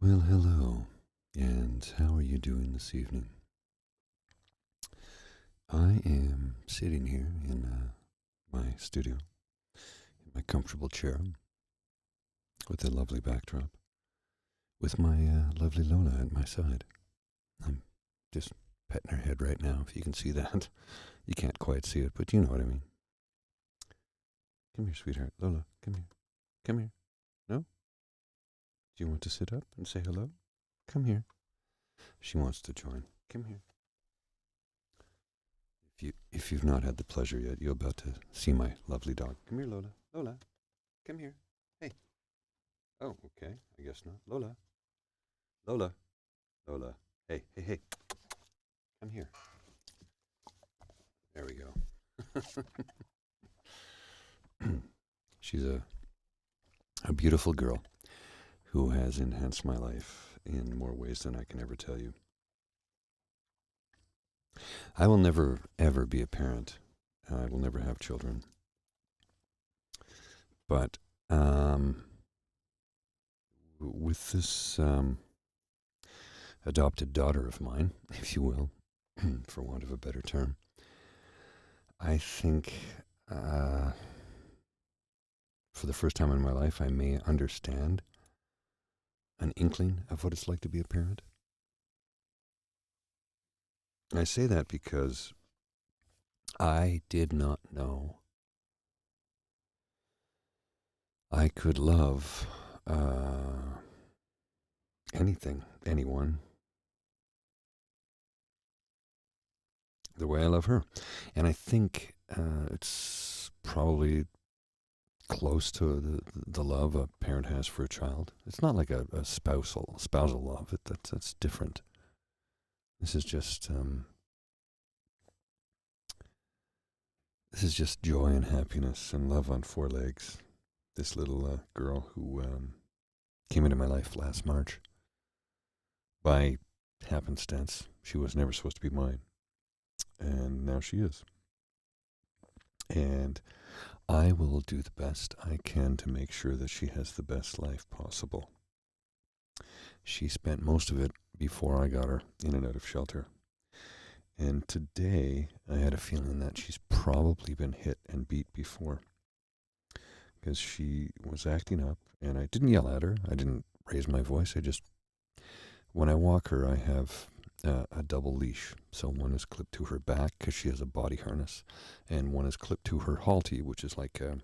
Well, hello, and how are you doing this evening? I am sitting here in my studio, in my comfortable chair, with a lovely backdrop, with my lovely Lola at my side. I'm just petting her head right now, if you can see that. You can't quite see it, but you know what I mean. Come here, sweetheart. Lola, come here. Come here. No? Do you want to sit up and say hello? Come here. She wants to join. Come here. If you've not had the pleasure yet, you're about to see my lovely dog. Come here, Lola. Lola, come here. Hey. Oh, okay. I guess not. Lola. Lola. Lola. Hey, hey, hey. Come here. There we go. She's a beautiful girl who has enhanced my life in more ways than I can ever tell you. I will never, ever be a parent. I will never have children. But with this adopted daughter of mine, if you will, for want of a better term, I think for the first time in my life I may understand an inkling of what it's like to be a parent. I say that because I did not know I could love anything, anyone, the way I love her. And I think it's probably close to the love a parent has for a child. It's not like a spousal love. That's different. This is just joy and happiness and love on four legs. This little girl who came into my life last March. By happenstance, she was never supposed to be mine. And now she is. And I will do the best I can to make sure that she has the best life possible. She spent most of it before I got her in and out of shelter. And today, I had a feeling that she's probably been hit and beat before. Because she was acting up, and I didn't yell at her. I didn't raise my voice. When I walk her, I have a double leash. So one is clipped to her back because she has a body harness, and one is clipped to her halty, which is like a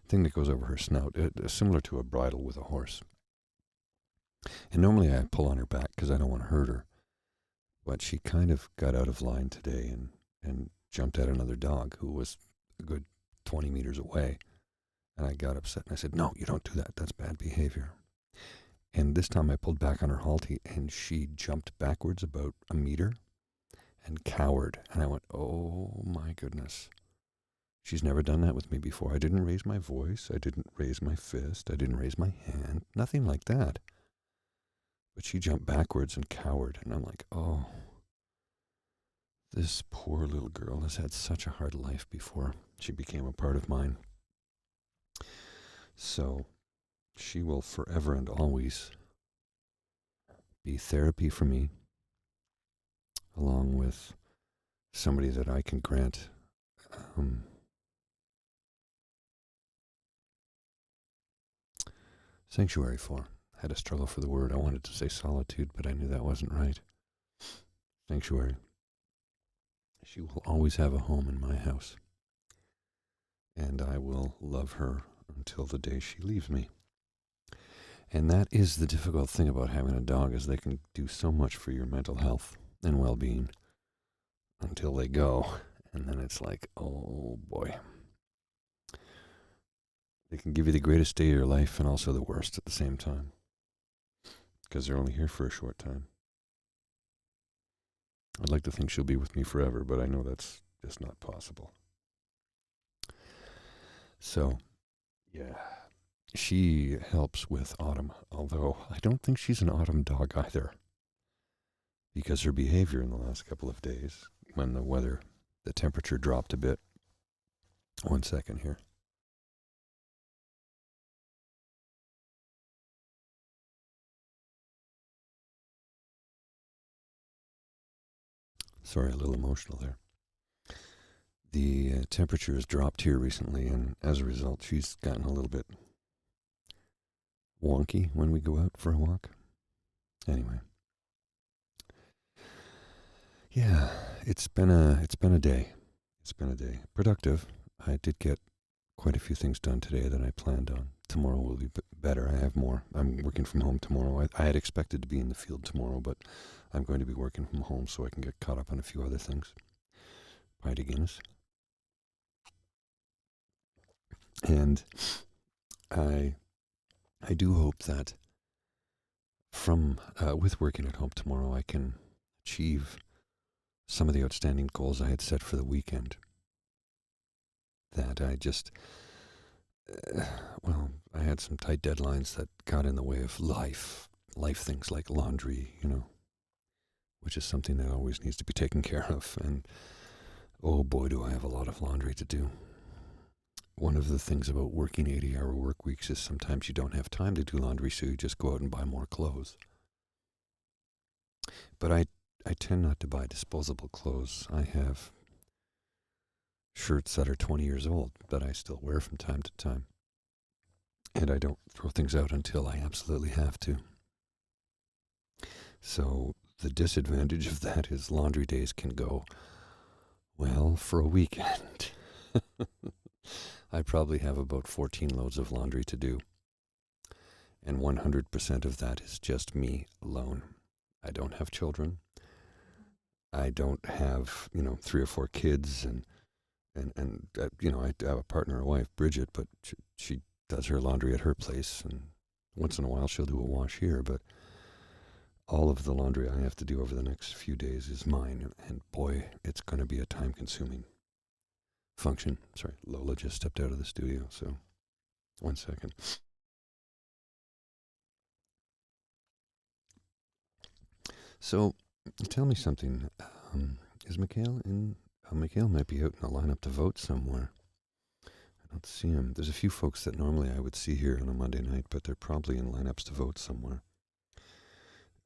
thing that goes over her snout, similar to a bridle with a horse. And normally I pull on her back because I don't want to hurt her. But she kind of got out of line today and jumped at another dog who was a good 20 meters away. And I got upset and I said, "No, you don't do that. That's bad behavior." And this time I pulled back on her halty and she jumped backwards about a meter and cowered. And I went, oh my goodness. She's never done that with me before. I didn't raise my voice. I didn't raise my fist. I didn't raise my hand. Nothing like that. But she jumped backwards and cowered. And I'm like, oh, this poor little girl has had such a hard life before she became a part of mine. So she will forever and always be therapy for me, along with somebody that I can grant sanctuary for. I had a struggle for the word. I wanted to say solitude, but I knew that wasn't right. Sanctuary. She will always have a home in my house, and I will love her until the day she leaves me. And that is the difficult thing about having a dog, is they can do so much for your mental health and well-being until they go. And then it's like, oh boy. They can give you the greatest day of your life and also the worst at the same time, because they're only here for a short time. I'd like to think she'll be with me forever, but I know that's just not possible. So, yeah, she helps with Autumn, although I don't think she's an Autumn dog either, because her behavior in the last couple of days, when the temperature dropped a bit. One second here. Sorry, a little emotional there. The temperature has dropped here recently, and as a result, she's gotten a little bit wonky when we go out for a walk. Anyway, yeah, it's been a day. It's been a day. Productive. I did get quite a few things done today that I planned on. Tomorrow will be better. I have more. I'm working from home tomorrow. I had expected to be in the field tomorrow, but I'm going to be working from home so I can get caught up on a few other things. Pie to Guinness. And I do hope that from with working at home tomorrow, I can achieve some of the outstanding goals I had set for the weekend. That I just, I had some tight deadlines that got in the way of life things like laundry, which is something that always needs to be taken care of. And oh boy, do I have a lot of laundry to do. One of the things about working 80-hour work weeks is sometimes you don't have time to do laundry, so you just go out and buy more clothes. But I tend not to buy disposable clothes. I have shirts that are 20 years old that I still wear from time to time. And I don't throw things out until I absolutely have to. So the disadvantage of that is laundry days can go, well, for a weekend. I probably have about 14 loads of laundry to do. And 100% of that is just me alone. I don't have children. I don't have, 3 or 4 kids and I have a partner, a wife, Bridget, but she does her laundry at her place, and once in a while she'll do a wash here, but all of the laundry I have to do over the next few days is mine, and boy, it's going to be a time-consuming function. Sorry, Lola just stepped out of the studio, so one second. So, tell me something. Is Mikhail in? Mikhail might be out in the lineup to vote somewhere. I don't see him. There's a few folks that normally I would see here on a Monday night, but they're probably in lineups to vote somewhere.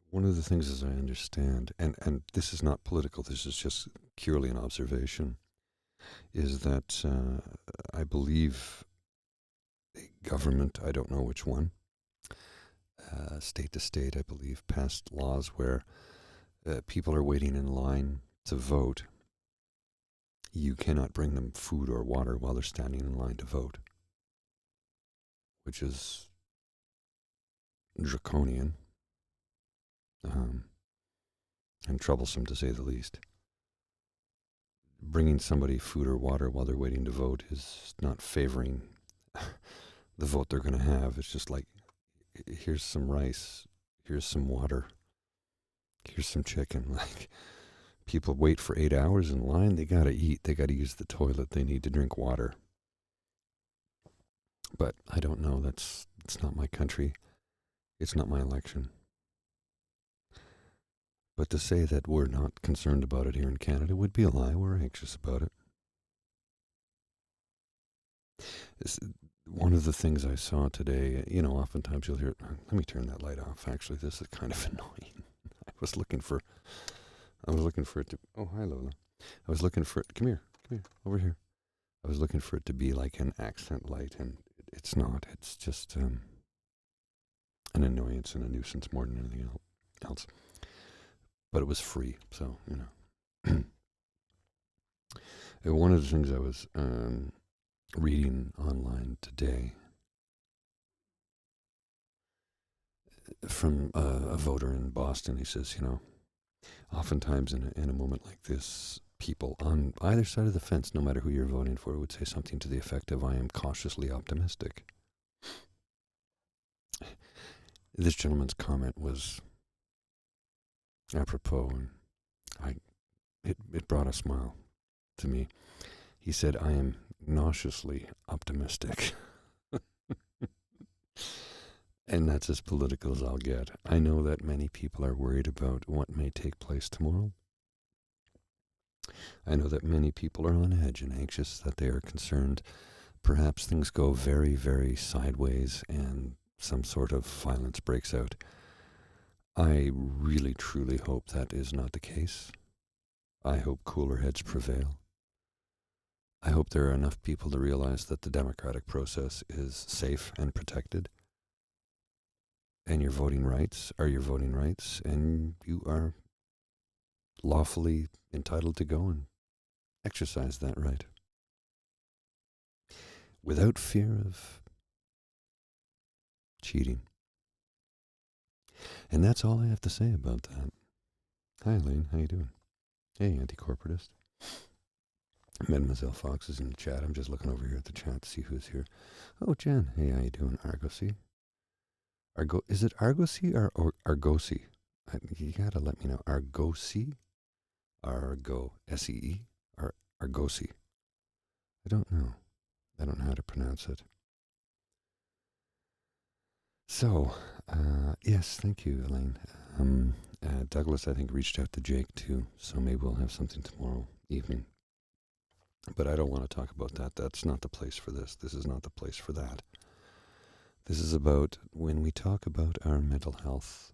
One of the things, as I understand, and this is not political, this is just purely an observation, is that I believe a government, I don't know which one, state to state, I believe, passed laws where people are waiting in line to vote. You cannot bring them food or water while they're standing in line to vote, which is draconian and troublesome, to say the least. Bringing somebody food or water while they're waiting to vote is not favoring the vote they're going to have. It's just like, here's some rice, here's some water, here's some chicken. Like, people wait for 8 hours in line. They got to eat. They got to use the toilet. They need to drink water. But I don't know. It's not my country. It's not my election. But to say that we're not concerned about it here in Canada would be a lie. We're anxious about it. One of the things I saw today, oftentimes you'll hear, let me turn that light off. Actually, this is kind of annoying. I was looking for it to, oh, hi, Lola. I was looking for it, come here, over here. I was looking for it to be like an accent light, and it's not. It's just an annoyance and a nuisance more than anything else. But it was free, so, One of the things I was reading online today from a voter in Boston, he says, oftentimes in a moment like this, people on either side of the fence, no matter who you're voting for, would say something to the effect of, I am cautiously optimistic. This gentleman's comment was apropos, and it brought a smile to me. He said, I am nauseously optimistic. And that's as political as I'll get. I know that many people are worried about what may take place tomorrow. I know that many people are on edge and anxious, that they are concerned perhaps things go very, very sideways and some sort of violence breaks out. I really, truly hope that is not the case. I hope cooler heads prevail. I hope there are enough people to realize that the democratic process is safe and protected. And your voting rights are your voting rights, and you are lawfully entitled to go and exercise that right without fear of cheating. And that's all I have to say about that. Hi, Elaine. How you doing? Hey, anti-corporatist. Mademoiselle Fox is in the chat. I'm just looking over here at the chat to see who's here. Oh, Jen. Hey, how you doing? Argosy. Is it Argosy or Argosy? You gotta let me know. Argosy? Argo, S-E-E? Or Argosy? I don't know. I don't know how to pronounce it. So, yes, thank you, Elaine. Douglas, I think, reached out to Jake, too, so maybe we'll have something tomorrow evening. But I don't want to talk about that. That's not the place for this. This is not the place for that. This is about when we talk about our mental health,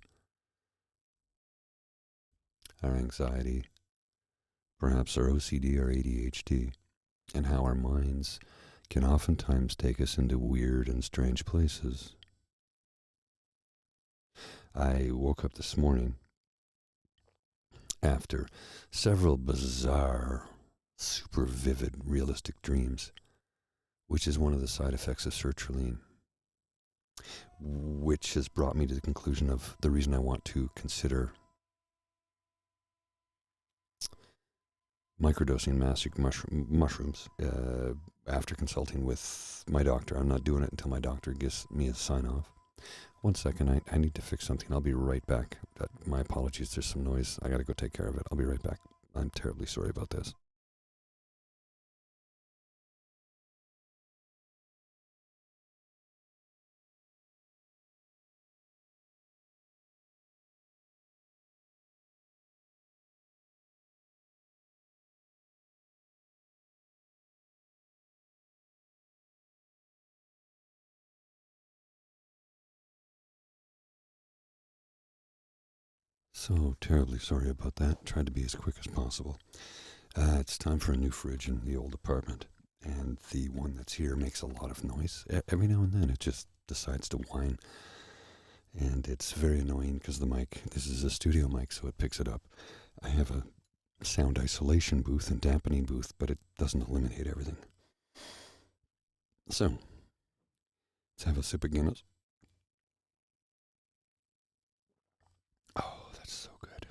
our anxiety, perhaps our OCD or ADHD, and how our minds can oftentimes take us into weird and strange places. I woke up this morning after several bizarre, super vivid, realistic dreams, which is one of the side effects of sertraline, which has brought me to the conclusion of the reason I want to consider microdosing magic mushrooms after consulting with my doctor. I'm not doing it until my doctor gives me a sign-off. One second, I need to fix something. I'll be right back. My apologies, there's some noise. I gotta go take care of it. I'll be right back. I'm terribly sorry about this. So terribly sorry about that. Tried to be as quick as possible. It's time for a new fridge in the old apartment, and the one that's here makes a lot of noise. Every now and then it just decides to whine, and it's very annoying because the mic, this is a studio mic, so it picks it up. I have a sound isolation booth and dampening booth, but it doesn't eliminate everything. So, let's have a sip of Guinness. Oh, that's so good.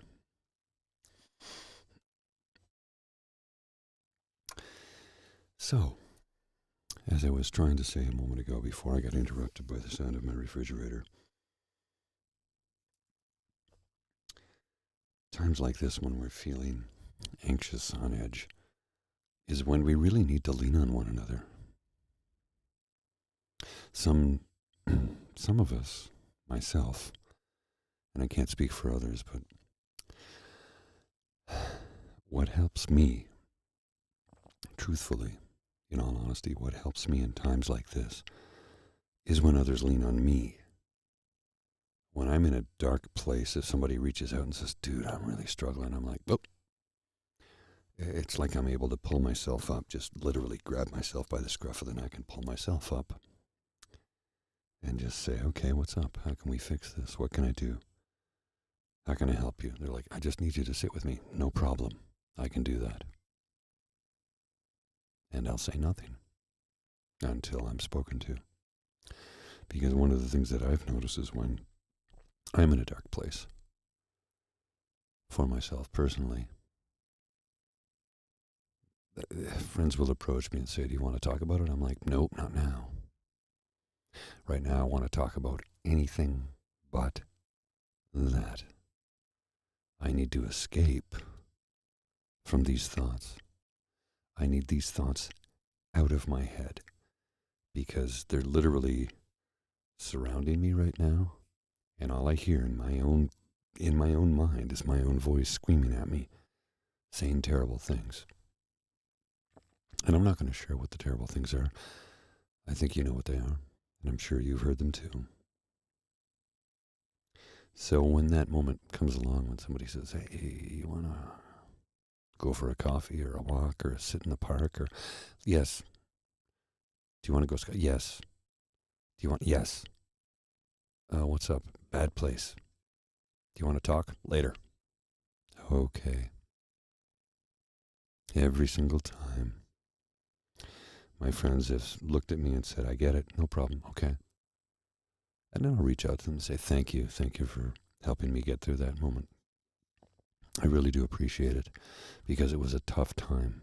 So, as I was trying to say a moment ago before I got interrupted by the sound of my refrigerator, times like this when we're feeling anxious, on edge, is when we really need to lean on one another. Some of us, myself, and I can't speak for others, but what helps me, truthfully, in all honesty, what helps me in times like this is when others lean on me. When I'm in a dark place, if somebody reaches out and says, dude, I'm really struggling, I'm like, oh. It's like I'm able to pull myself up, just literally grab myself by the scruff of the neck and pull myself up. And just say, okay, what's up? How can we fix this? What can I do? How can I help you? They're like, I just need you to sit with me. No problem. I can do that. And I'll say nothing until I'm spoken to. Because one of the things that I've noticed is when I'm in a dark place, for myself personally, friends will approach me and say, "Do you want to talk about it?" I'm like, "Nope, not now. Right now, I want to talk about anything but that. I need to escape from these thoughts. I need these thoughts out of my head because they're literally surrounding me right now, and all I hear in my own mind is my own voice screaming at me, saying terrible things. And I'm not going to share what the terrible things are. I think you know what they are, and I'm sure you've heard them too. So when that moment comes along, when somebody says, "Hey, you want to go for a coffee or a walk or sit in the park?" Or, "Yes. Do you want to go? Yes. Do you want? Yes. What's up? Bad place. Do you want to talk? Later." Okay. Every single time, my friends have looked at me and said, "I get it. No problem. Okay." And then I'll reach out to them and say, "Thank you. Thank you for helping me get through that moment. I really do appreciate it because it was a tough time."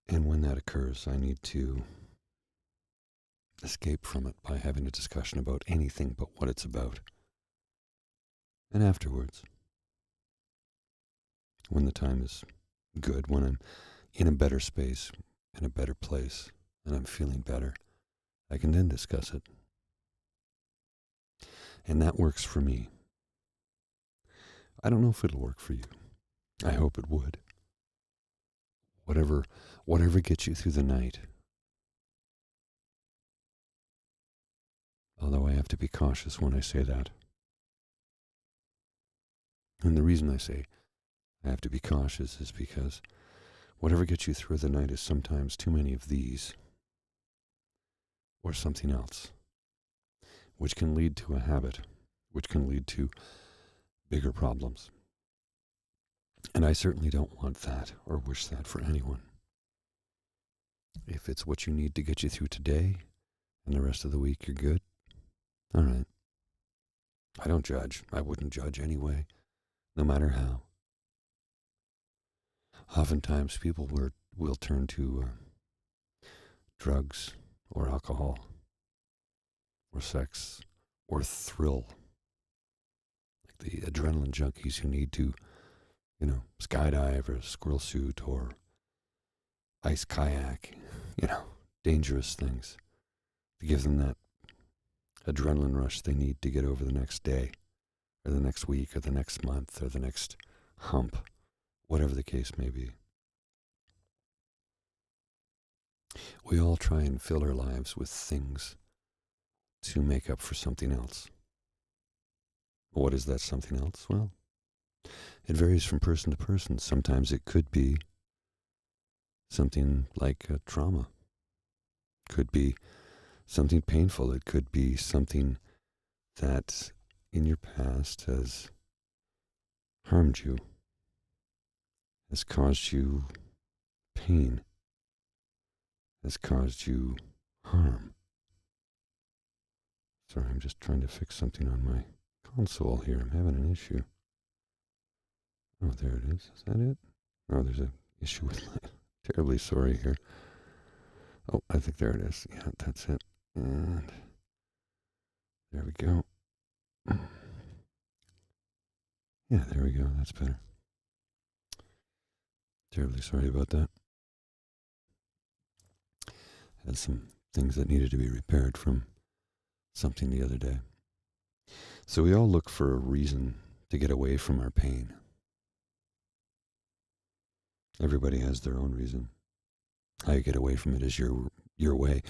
And when that occurs, I need to escape from it by having a discussion about anything but what it's about. And afterwards, when the time is good, when I'm in a better space, in a better place, and I'm feeling better, I can then discuss it. And that works for me. I don't know if it'll work for you. I hope it would. Whatever gets you through the night. Although I have to be cautious when I say that. And the reason I say I have to be cautious is because whatever gets you through the night is sometimes too many of these or something else, which can lead to a habit, which can lead to bigger problems. And I certainly don't want that or wish that for anyone. If it's what you need to get you through today and the rest of the week, you're good. All right. I don't judge. I wouldn't judge anyway, no matter how. Oftentimes, people will turn to drugs or alcohol or sex or thrill, like the adrenaline junkies who need to, skydive or squirrel suit or ice kayak, dangerous things to give them that adrenaline rush they need to get over the next day or the next week or the next month or the next hump, whatever the case may be. We all try and fill our lives with things to make up for something else. What is that something else? Well, it varies from person to person. Sometimes it could be something like a trauma. Could be something painful. It could be something that in your past has harmed you, has caused you pain, has caused you harm. Sorry, I'm just trying to fix something on my console here. I'm having an issue. Oh, there it is. Is that it? Oh, there's an issue with my... Terribly sorry here. Oh, I think there it is. Yeah, that's it. And there we go. Yeah, there we go. That's better. Terribly sorry about that. Had some things that needed to be repaired from something the other day. So we all look for a reason to get away from our pain. Everybody has their own reason. How you get away from it is your way.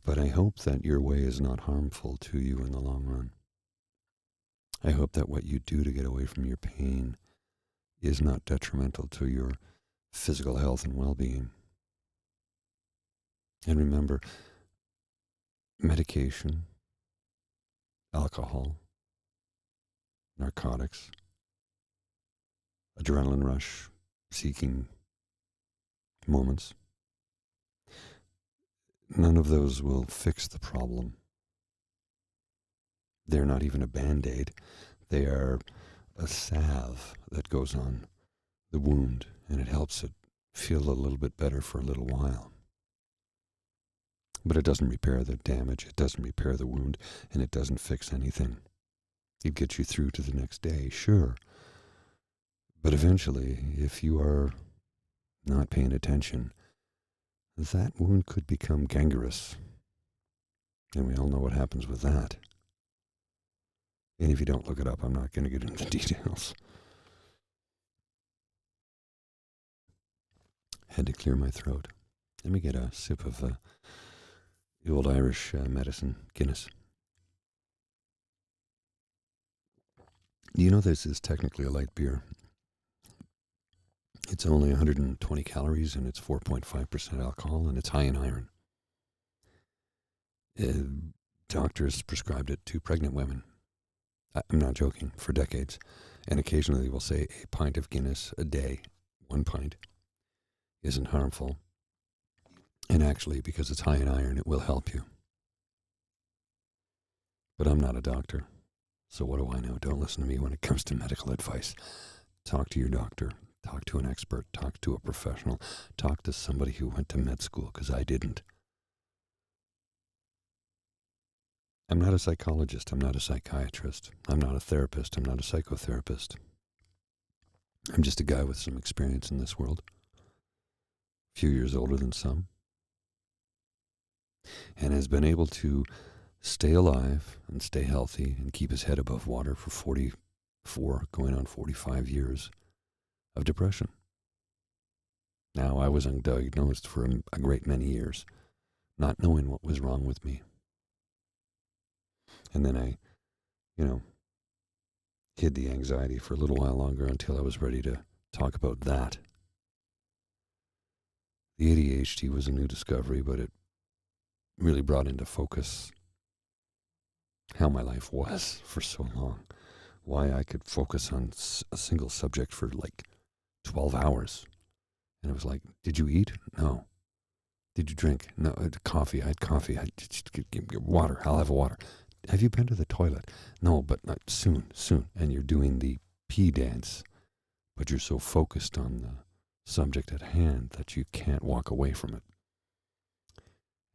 But I hope that your way is not harmful to you in the long run. I hope that what you do to get away from your pain is not detrimental to your physical health and well-being. And remember, medication, alcohol, narcotics, adrenaline rush, seeking moments, none of those will fix the problem. They're not even a Band-Aid. They are a salve that goes on the wound, and it helps it feel a little bit better for a little while. But it doesn't repair the damage, it doesn't repair the wound, and it doesn't fix anything. It gets you through to the next day, sure. But eventually, if you are not paying attention, that wound could become gangrenous. And we all know what happens with that. And if you don't look it up, I'm not going to get into the details. Had to clear my throat. Let me get a sip of the old Irish medicine, Guinness. You know this is technically a light beer. It's only 120 calories and it's 4.5% alcohol and it's high in iron. Doctors prescribed it to pregnant women. I'm not joking, for decades. And occasionally they will say a pint of Guinness a day, 1 pint, isn't harmful. And actually, because it's high in iron, it will help you. But I'm not a doctor. So what do I know? Don't listen to me when it comes to medical advice. Talk to your doctor. Talk to an expert. Talk to a professional. Talk to somebody who went to med school, because I didn't. I'm not a psychologist. I'm not a psychiatrist. I'm not a therapist. I'm not a psychotherapist. I'm just a guy with some experience in this world. A few years older than some. And has been able to stay alive and stay healthy and keep his head above water for 44, going on 45 years of depression. Now, I was undiagnosed for a great many years, not knowing what was wrong with me. And then I, hid the anxiety for a little while longer until I was ready to talk about that. The ADHD was a new discovery, but it really brought into focus how my life was for so long. Why I could focus on a single subject for like 12 hours. And it was like, did you eat? No. Did you drink? No. Coffee. I had coffee. Water. I'll have water. Have you been to the toilet? No, but not soon. And you're doing the pee dance, but you're so focused on the subject at hand that you can't walk away from it.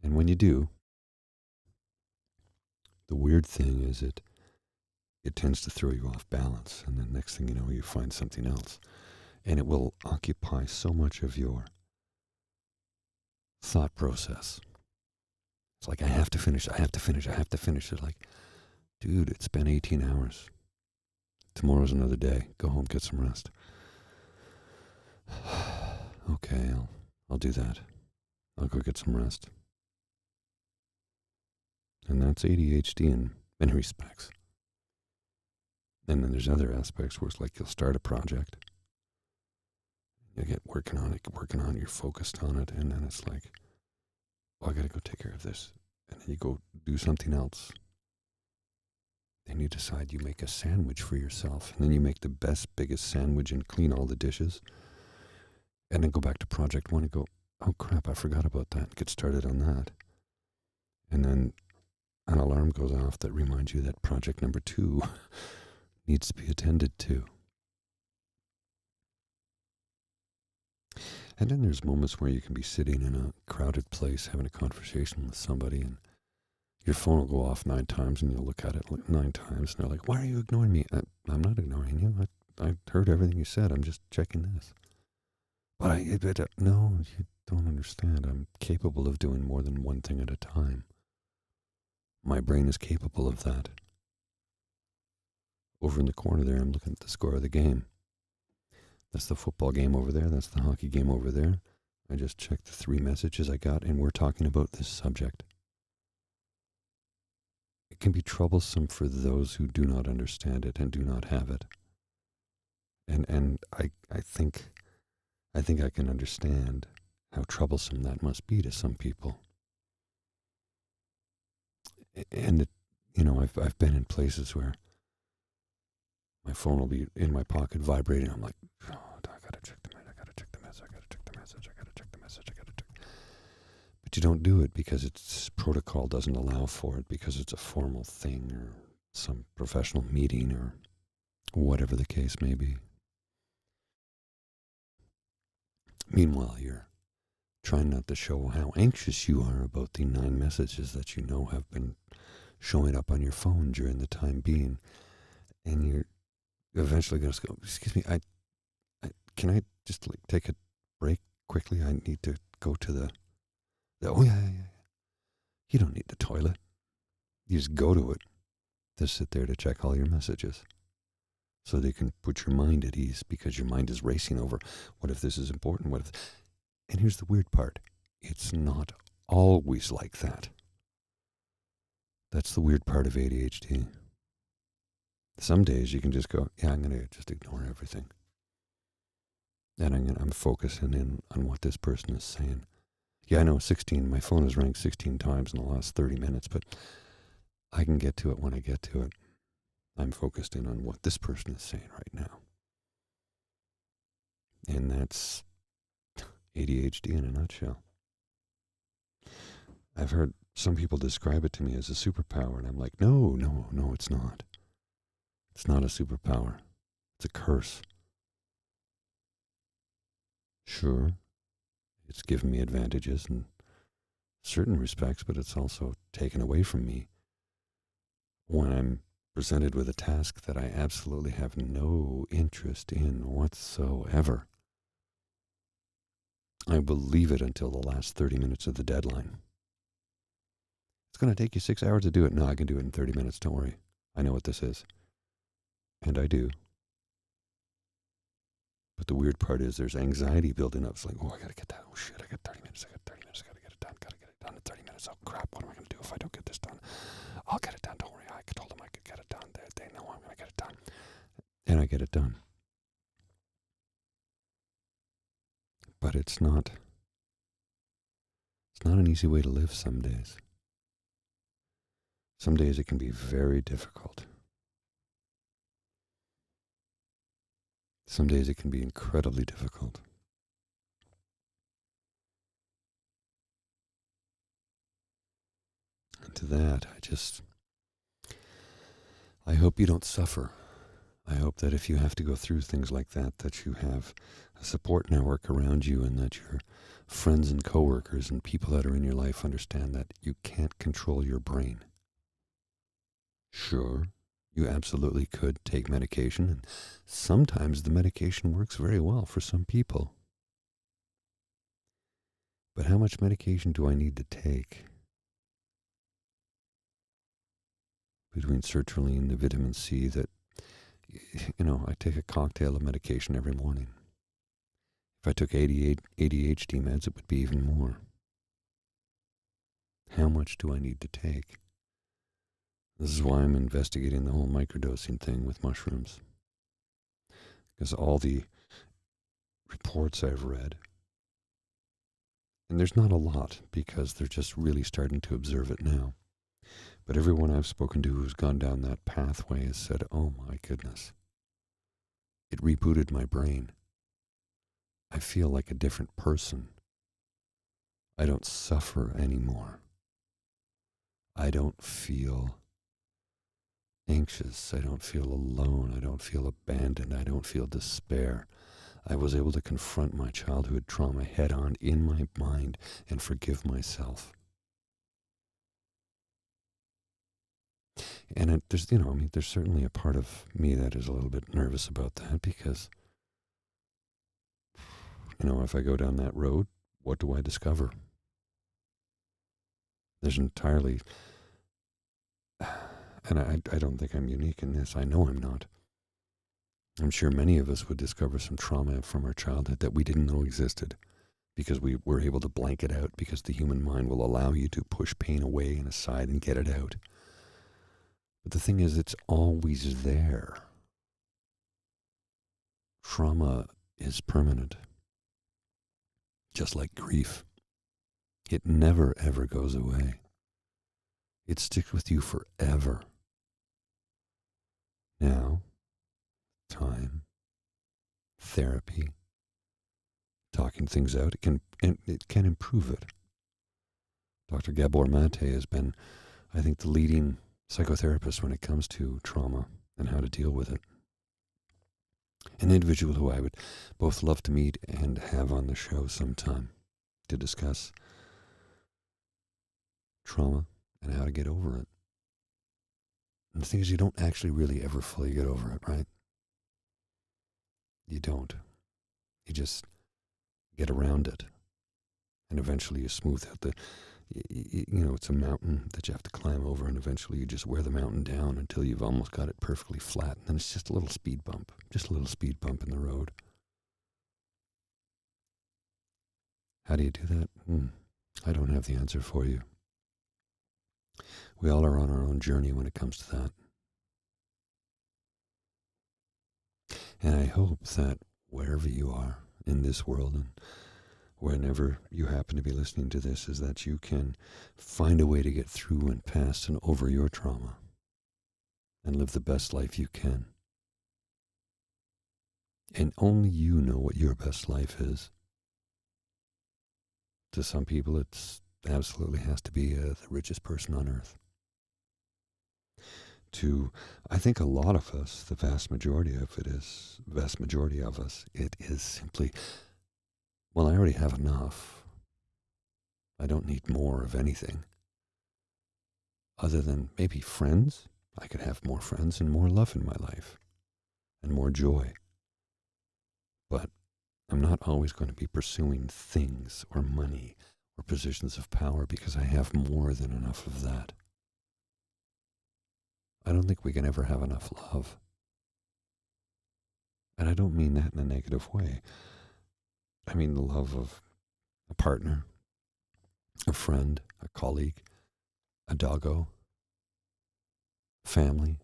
And when you do, the weird thing is it tends to throw you off balance, and then next thing you know, you find something else. And it will occupy so much of your thought process. It's like, I have to finish it. Like, dude, it's been 18 hours. Tomorrow's another day. Go home, get some rest. Okay, I'll do that. I'll go get some rest. And that's ADHD in many respects. And then there's other aspects where it's like you'll start a project. You get working on it, you're focused on it, and then it's like, oh, I gotta go take care of this. And then you go do something else. Then you decide you make a sandwich for yourself, and then you make the best, biggest sandwich and clean all the dishes. And then go back to project one and go, oh crap, I forgot about that. Get started on that. And then an alarm goes off that reminds you that project number 2 needs to be attended to. And then there's moments where you can be sitting in a crowded place having a conversation with somebody, and your phone will go off 9 times, and you'll look at it 9 times, and they're like, why are you ignoring me? I'm not ignoring you. I heard everything you said. I'm just checking this. But no, you don't understand. I'm capable of doing more than one thing at a time. My brain is capable of that. Over in the corner there, I'm looking at the score of the game. That's the football game over there. That's the hockey game over there. I just checked the 3 messages I got, and we're talking about this subject. It can be troublesome for those who do not understand it and do not have it. And I think I can understand how troublesome that must be to some people. And I've been in places where my phone will be in my pocket vibrating. I'm like, oh, I gotta check the message. But you don't do it because its protocol doesn't allow for it, because it's a formal thing, or some professional meeting or whatever the case may be. Meanwhile, you're trying not to show how anxious you are about the 9 messages that you know have been showing up on your phone during the time being. And you're eventually going to go, excuse me, can I just take a break quickly? I need to go to the oh, yeah. You don't need the toilet. You just go to it. Just sit there to check all your messages. So they can put your mind at ease, because your mind is racing over, what if this is important? What if... And here's the weird part. It's not always like that. That's the weird part of ADHD. Some days you can just go, yeah, I'm going to just ignore everything. And I'm focusing in on what this person is saying. Yeah, I know, my phone has rang 16 times in the last 30 minutes, but I can get to it when I get to it. I'm focused in on what this person is saying right now. And that's ADHD in a nutshell. I've heard some people describe it to me as a superpower, and I'm like, no, it's not. It's not a superpower. It's a curse. Sure, it's given me advantages in certain respects, but it's also taken away from me when I'm presented with a task that I absolutely have no interest in whatsoever. I will leave it until the last 30 minutes of the deadline. It's going to take you 6 hours to do it. No, I can do it in 30 minutes. Don't worry. I know what this is. And I do. But the weird part is there's anxiety building up. It's like, oh, I got to get that. Oh, shit, I got 30 minutes. I got to get it done. Got to get it done in 30 minutes. Oh, crap. What am I going to do if I don't get this done? I'll get it done. Don't worry. I told them I could get it done. They know I'm going to get it done. And I get it done. But it's not an easy way to live some days. Some days it can be very difficult. Some days it can be incredibly difficult. And to that, I hope you don't suffer. I hope that if you have to go through things like that, that you have a support network around you, and that your friends and coworkers and people that are in your life understand that you can't control your brain. Sure, you absolutely could take medication, and sometimes the medication works very well for some people. But how much medication do I need to take? Between sertraline, the vitamin C that, I take a cocktail of medication every morning. If I took ADHD meds, it would be even more. How much do I need to take? This is why I'm investigating the whole microdosing thing with mushrooms. Because all the reports I've read, and there's not a lot because they're just really starting to observe it now, but everyone I've spoken to who's gone down that pathway has said, oh my goodness, it rebooted my brain. I feel like a different person. I don't suffer anymore. I don't feel anxious. I don't feel alone. I don't feel abandoned. I don't feel despair. I was able to confront my childhood trauma head on in my mind and forgive myself. And there's certainly a part of me that is a little bit nervous about that, because, if I go down that road, what do I discover? There's entirely, and I don't think I'm unique in this. I know I'm not. I'm sure many of us would discover some trauma from our childhood that we didn't know existed, because we were able to blank it out, because the human mind will allow you to push pain away and aside and get it out. But the thing is, it's always there. Trauma is permanent, just like grief. It never, ever goes away. It sticks with you forever. Now, time, therapy, talking things out, it can improve it. Dr. Gabor Mate has been, I think, the leading psychotherapist when it comes to trauma and how to deal with it. An individual who I would both love to meet and have on the show sometime to discuss trauma and how to get over it. And the thing is, you don't actually really ever fully get over it, right? You don't. You just get around it. And eventually you smooth out it's a mountain that you have to climb over, and eventually you just wear the mountain down until you've almost got it perfectly flat. And then it's just a little speed bump in the road. How do you do that? I don't have the answer for you. We all are on our own journey when it comes to that. And I hope that wherever you are in this world and whenever you happen to be listening to this, is that you can find a way to get through and past and over your trauma and live the best life you can. And only you know what your best life is. To some people, it absolutely has to be the richest person on earth. I think a lot of us, the vast majority of us, it is simply, well, I already have enough. I don't need more of anything. Other than maybe friends. I could have more friends and more love in my life. And more joy. But I'm not always going to be pursuing things or money or positions of power because I have more than enough of that. I don't think we can ever have enough love. And I don't mean that in a negative way. I mean the love of a partner, a friend, a colleague, a doggo, family,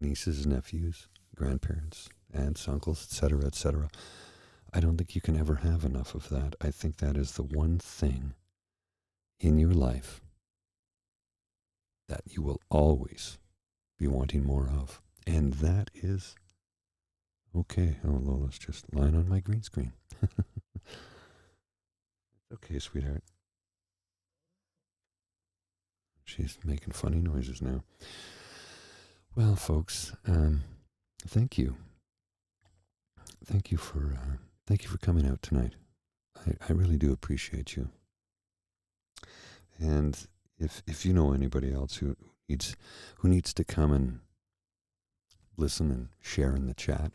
nieces, nephews, grandparents, aunts, uncles, etc., etc. I don't think you can ever have enough of that. I think that is the one thing in your life that you will always be wanting more of. And that is, okay, Lola's just lying on my green screen. Okay, sweetheart. She's making funny noises now. Well, folks, thank you. Thank you for coming out tonight. I really do appreciate you. And if you know anybody else who needs to come and listen and share in the chat,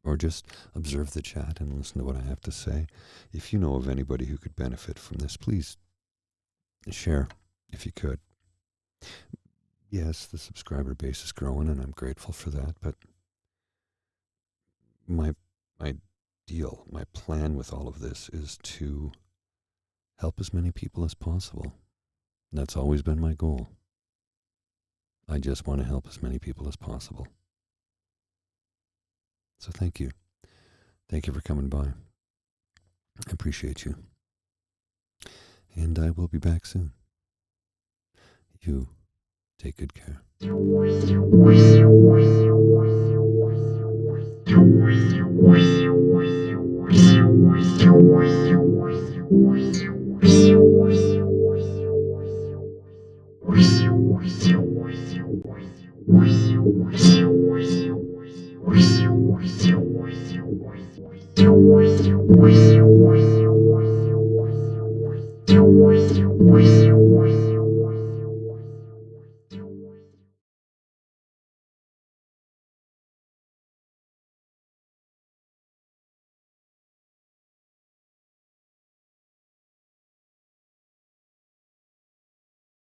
or just observe the chat and listen to what I have to say, if you know of anybody who could benefit from this, please share if you could. Yes, the subscriber base is growing, and I'm grateful for that, but my plan with all of this is to help as many people as possible. That's always been my goal. I just want to help as many people as possible. So thank you. Thank you for coming by. I appreciate you. And I will be back soon. You take good care.